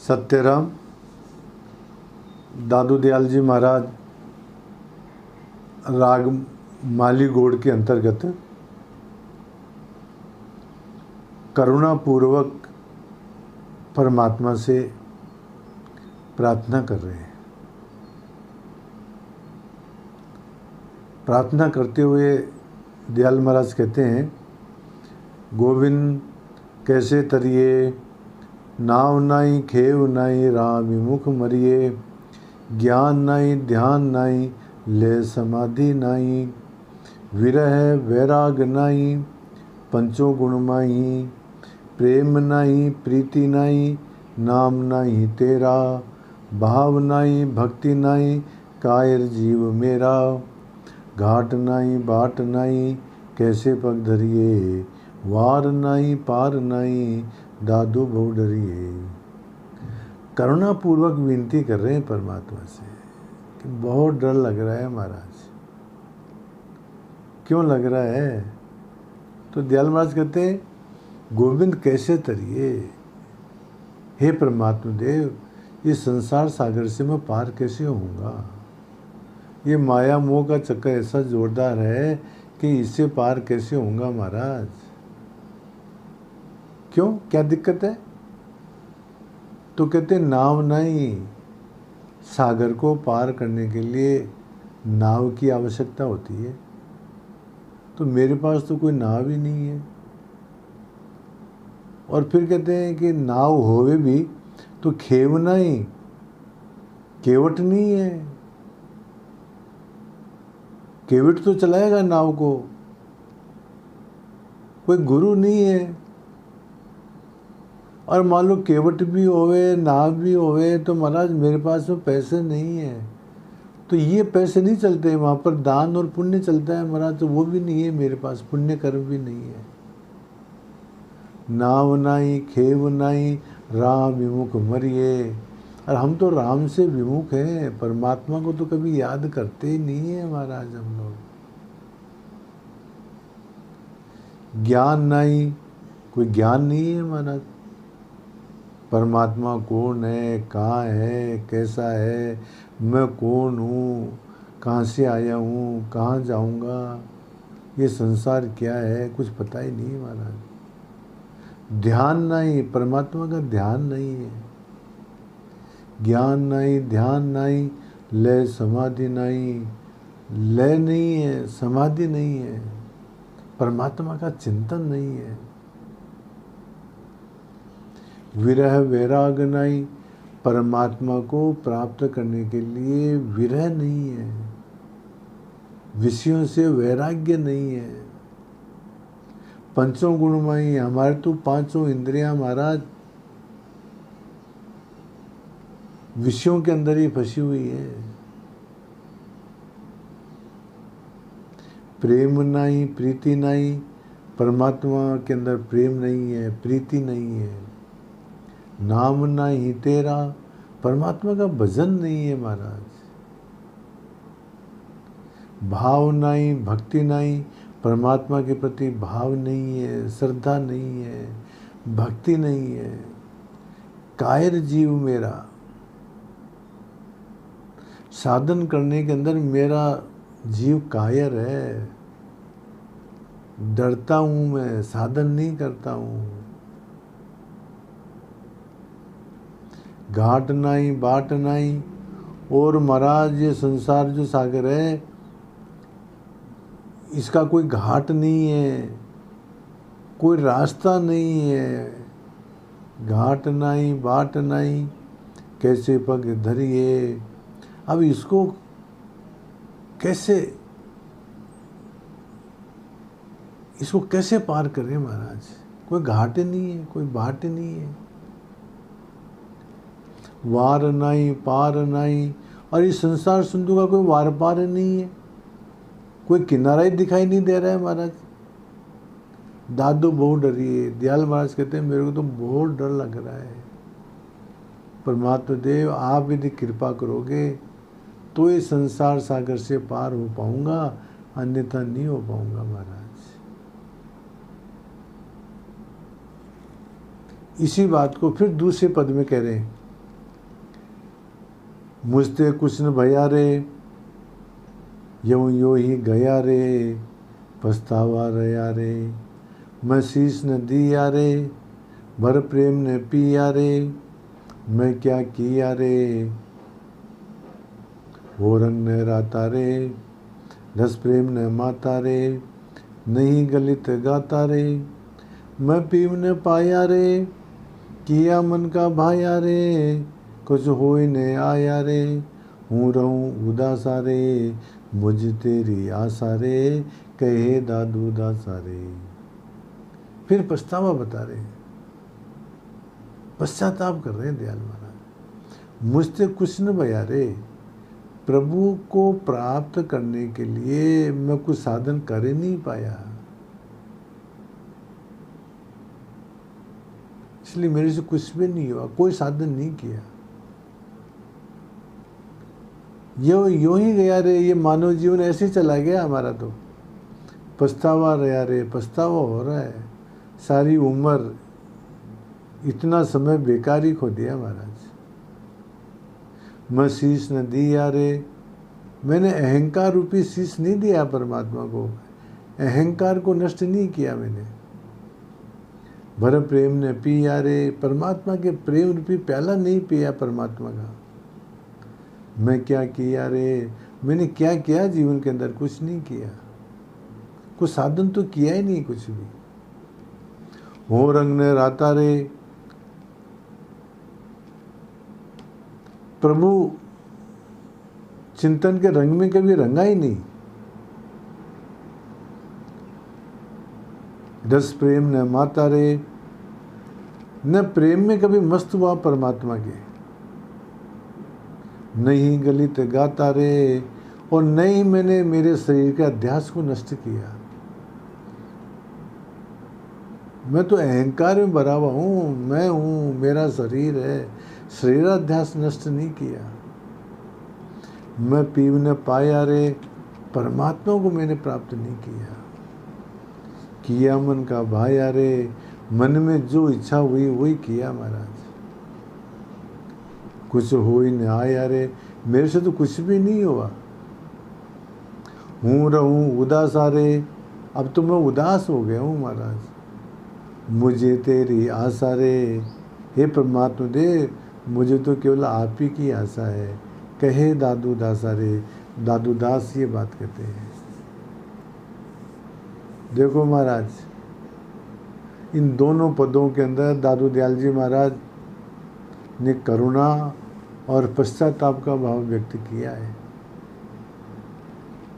सत्यराम दादू दयाल जी महाराज राग माली गोड़ के अंतर्गत करुणापूर्वक परमात्मा से प्रार्थना कर रहे हैं। प्रार्थना करते हुए दयाल महाराज कहते हैं, गोविंद कैसे तरिए, नाव नाई खेव नाई राम विमुख मरिए, ज्ञान नाई ध्यान नाई ले समाधि नाई, विरह वैराग नाई पंचो गुण माही, प्रेम नाई प्रीति नाई नाम नाई तेरा, भाव नाई भक्ति नाई कायर जीव मेरा, घाट नाई बाट नाई कैसे पग धरिए, वार नाई पार नाई दादू बहु डरिए। करुणापूर्वक विनती कर रहे हैं परमात्मा से कि बहुत डर लग रहा है महाराज। क्यों लग रहा है? तो दयाल महाराज कहते हैं, गोविंद कैसे तरिए, हे परमात्मा देव इस संसार सागर से मैं पार कैसे होऊंगा। ये माया मोह का चक्कर ऐसा जोरदार है कि इससे पार कैसे होऊंगा महाराज। क्यों, क्या दिक्कत है? तो कहते नाव नहीं, सागर को पार करने के लिए नाव की आवश्यकता होती है। तो मेरे पास तो कोई नाव ही नहीं है। और फिर कहते हैं कि नाव होवे भी तो खेव नहीं, केवट नहीं है। केवट तो चलाएगा नाव को, कोई गुरु नहीं है। और मान लो केवट भी होवे नाव भी होवे तो महाराज मेरे पास में पैसे नहीं है, तो ये पैसे नहीं चलते। वहाँ पर दान और पुण्य चलता है महाराज, तो वो भी नहीं है मेरे पास, पुण्य कर्म भी नहीं है। नाव नाई खेव नाई राम विमुख मरिए। और हम तो राम से विमुख हैं, परमात्मा को तो कभी याद करते ही नहीं है महाराज हम लोग। ज्ञान नहीं, कोई ज्ञान नहीं है महाराज। परमात्मा कौन है, कहाँ है, कैसा है, मैं कौन हूँ, कहाँ से आया हूँ, कहाँ जाऊँगा, ये संसार क्या है, कुछ पता ही नहीं महाराज। ध्यान नहीं, परमात्मा का ध्यान नहीं है। ज्ञान नहीं ध्यान नहीं लय समाधि नहीं, लय नहीं है, समाधि नहीं है, परमात्मा का चिंतन नहीं है। विरह वैराग नहीं, परमात्मा को प्राप्त करने के लिए विरह नहीं है, विषयों से वैराग्य नहीं है। पंचों गुणमयी, हमारे तो पांचों इंद्रियां महाराज विषयों के अंदर ही फंसी हुई है। प्रेम नहीं प्रीति नहीं, परमात्मा के अंदर प्रेम नहीं है, प्रीति नहीं है। नाम नहीं तेरा, परमात्मा का भजन नहीं है महाराज। भाव नहीं भक्ति नहीं, परमात्मा के प्रति भाव नहीं है, श्रद्धा नहीं है, भक्ति नहीं है। कायर जीव मेरा, साधन करने के अंदर मेरा जीव कायर है, डरता हूं मैं, साधन नहीं करता हूं। घाट नहीं बाट नहीं, और महाराज ये संसार जो सागर है इसका कोई घाट नहीं है, कोई रास्ता नहीं है। घाट नहीं बाट नहीं कैसे पग धरिए। अब इसको कैसे पार करें महाराज? कोई घाट नहीं है, कोई बाट नहीं है, वार नहीं पार नहीं। और इस संसार सिंधु का कोई वार पार नहीं है, कोई किनारा ही दिखाई नहीं दे रहा है महाराज। दादू बहुत डरिए। दयाल महाराज कहते हैं मेरे को तो बहुत डर लग रहा है। परमात्मा देव आप यदि कृपा करोगे तो इस संसार सागर से पार हो पाऊंगा, अन्यथा नहीं हो पाऊंगा महाराज। इसी बात को फिर दूसरे पद में कह रहे हैं, मुझते कुछ न भया रे, यूं ही गया रे, पछतावा रया रे। मैं शीश न दिया रे, भर प्रेम ने पिया रे, मैं क्या किया रे। वो रंग ने राता रे, रस प्रेम ने माता रे, नहीं गलित गाता रे, मैं पीव ने पाया रे, किया मन का भाया रे, कुछ हो ही ने आया रे, हूँ रहूँ उदासा रे, मुझ तेरी आशा रे, कहे दादू दासा रे। फिर पछतावा बता रहे हैं, पश्चाताप कर रहे हैं दयाल महाराज। मुझसे कुछ न भया रे, प्रभु को प्राप्त करने के लिए मैं कुछ साधन कर ही नहीं पाया, इसलिए मेरे से कुछ भी नहीं हुआ, कोई साधन नहीं किया। यूं ही गया रे, ये मानव जीवन ऐसे चला गया हमारा। तो पछतावा रहा रे, पछतावा हो रहा है, सारी उम्र इतना समय बेकार ही खो दिया महाराज। मैं शीश न दिया रे, मैंने अहंकार रूपी शीश नहीं दिया परमात्मा को, अहंकार को नष्ट नहीं किया मैंने। भर प्रेम ने पिया रे, परमात्मा के प्रेम रूपी प्याला नहीं पिया परमात्मा का। मैं क्या किया रे, मैंने क्या किया जीवन के अंदर, कुछ नहीं किया, कुछ साधन तो किया ही नहीं कुछ भी। हो रंग ने राता रे, प्रभु चिंतन के रंग में कभी रंगा ही नहीं। रस प्रेम ने माता रे, न प्रेम में कभी मस्त हुआ परमात्मा के, नहीं गलित गाता रे, और नहीं मैंने मेरे शरीर के अध्यास को नष्ट किया। मैं तो अहंकार में भरा हुआ हूँ, मैं हूँ, मेरा शरीर है, शरीराध्यास नष्ट नहीं किया। मैं पीव ने पाया रे, परमात्मा को मैंने प्राप्त नहीं किया। किया मन का भाया रे, मन में जो इच्छा हुई वही किया महाराज, कुछ हो ही नहीं आया रे, मेरे से तो कुछ भी नहीं हुआ। हूँ रहूँ उदासा रे, अब तो मैं उदास हो गया हूँ महाराज। मुझे तेरी आशा रे, हे परमात्मा दे, मुझे तो केवल आप ही की आशा है, कहे दादू दासा रे। दादू दास ये बात कहते हैं। देखो महाराज, इन दोनों पदों के अंदर दादू दयाल जी महाराज ने करुणा और पश्चाताप का भाव व्यक्त किया है।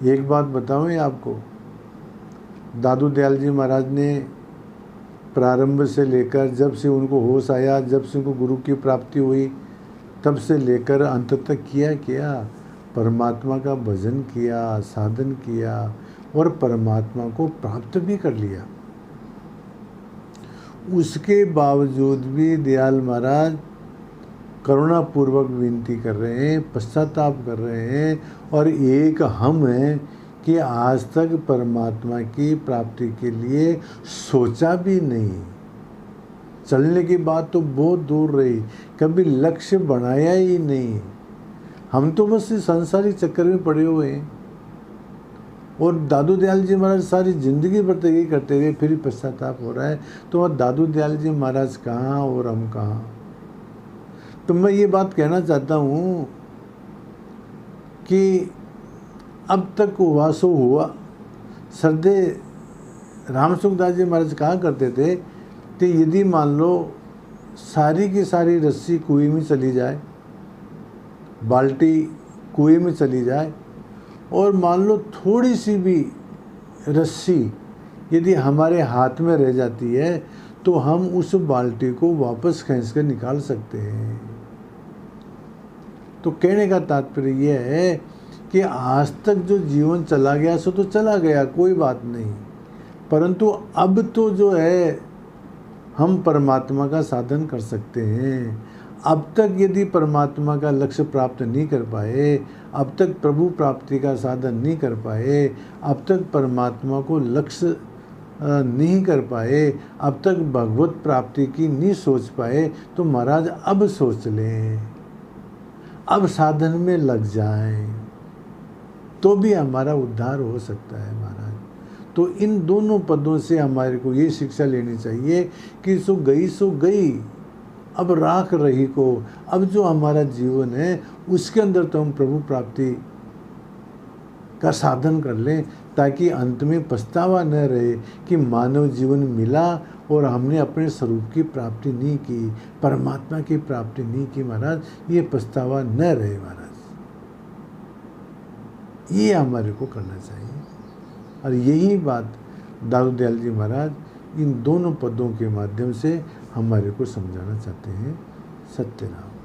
एक बात बताऊं आपको, दादू दयाल जी महाराज ने प्रारंभ से लेकर जब से उनको होश आया, जब से उनको गुरु की प्राप्ति हुई, तब से लेकर अंत तक किया परमात्मा का भजन किया, साधन किया और परमात्मा को प्राप्त भी कर लिया। उसके बावजूद भी दयाल महाराज करुणापूर्वक विनती कर रहे हैं, पश्चाताप कर रहे हैं, और एक हम हैं कि आज तक परमात्मा की प्राप्ति के लिए सोचा भी नहीं। चलने की बात तो बहुत दूर रही, कभी लक्ष्य बनाया ही नहीं। हम तो बस इस संसारी चक्कर में पड़े हुए हैं। और दादू दयाल जी महाराज सारी जिंदगी भर तो यही करते रहे, फिर पश्चाताप हो रहा है। तो दादू दयाल जी महाराज कहाँ और हम कहाँ। तो मैं ये बात कहना चाहता हूँ कि अब तक हुआ सो हुआ। श्रद्धे राम सुखदास जी महाराज कहा करते थे कि यदि मान लो सारी की सारी रस्सी कुएं में चली जाए, बाल्टी कुएं में चली जाए, और मान लो थोड़ी सी भी रस्सी यदि हमारे हाथ में रह जाती है, तो हम उस बाल्टी को वापस खींच कर निकाल सकते हैं। तो कहने का तात्पर्य यह है कि आज तक जो जीवन चला गया सो तो चला गया, कोई बात नहीं, परंतु अब तो जो है हम परमात्मा का साधन कर सकते हैं। अब तक यदि परमात्मा का लक्ष्य प्राप्त नहीं कर पाए, अब तक प्रभु प्राप्ति का साधन नहीं कर पाए, अब तक परमात्मा को लक्ष्य नहीं कर पाए, अब तक भगवत प्राप्ति की नहीं सोच पाए, तो महाराज अब सोच लें। अब साधन में लग जाएं तो भी हमारा उद्धार हो सकता है महाराज। तो इन दोनों पदों से हमारे को ये शिक्षा लेनी चाहिए कि सो गई, अब राख रही को। अब जो हमारा जीवन है उसके अंदर तो हम प्रभु प्राप्ति का साधन कर लें, ताकि अंत में पछतावा न रहे कि मानव जीवन मिला और हमने अपने स्वरूप की प्राप्ति नहीं की, परमात्मा की प्राप्ति नहीं की महाराज। ये पछतावा न रहे महाराज, ये हमारे को करना चाहिए। और यही बात दादू दयाल जी महाराज इन दोनों पदों के माध्यम से हमारे को समझाना चाहते हैं। सत्यनाम।